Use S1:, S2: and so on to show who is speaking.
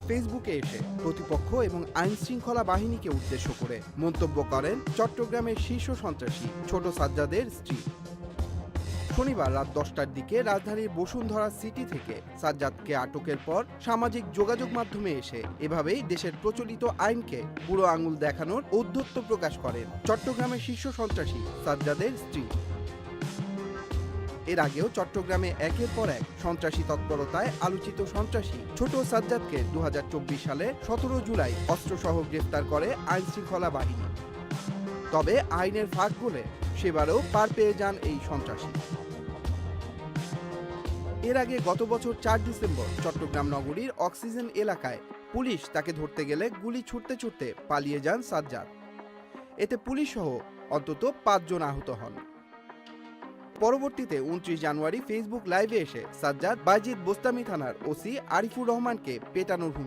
S1: ফেসবুকে এসে প্রতিপক্ষ এবং আইন শৃঙ্খলা বাহিনীকে উদ্দেশ্য করে মন্তব্য করেন চট্টগ্রামের শীর্ষ সন্ত্রাসী ছোট সাজ্জাদের স্ত্রী। শনিবার রাত 10টার দিকে রাজধানীর বসুন্ধরা সিটি থেকে সাজ্জাদকে আটকের পর সামাজিক যোগাযোগ মাধ্যমে এসে এভাবেই দেশের প্রচলিত আইনকে বুড়ো আঙুল দেখানোর ঔদ্ধত্য প্রকাশ করেন চট্টগ্রামের শীর্ষ সন্ত্রাসী সাজ্জাদের স্ত্রী। এর আগেও চট্টগ্রামে একের পর এক সন্ত্রাসী তৎপরতায় আলোচিত সন্ত্রাসী ছোট সাজ্জাদকে 2024 সালে 17 জুলাই অস্ত্রসহ গ্রেফতার করে আইন শৃঙ্খলা বাহিনী। তবে আইনের ফাঁক গলে সেবারও পার পেয়ে যান এই সন্ত্রাসী। এর আগে গত বছর 4 ডিসেম্বর চট্টগ্রাম নগরীর অক্সিজেন এলাকায় পুলিশ তাকে ধরতে গেলে গুলি ছুটতে ছুটতে পালিয়ে যান সাজ্জাদ। এতে পুলিশ সহ অন্তত 5 জন আহত হন। পরবর্তীতে 29 জানুয়ারি ফেসবুক লাইভে এসে সাজ্জাদ বাইজিদ বোস্তামি থানার ওসি আরিফুর রহমানকে পেটানোর হুমকি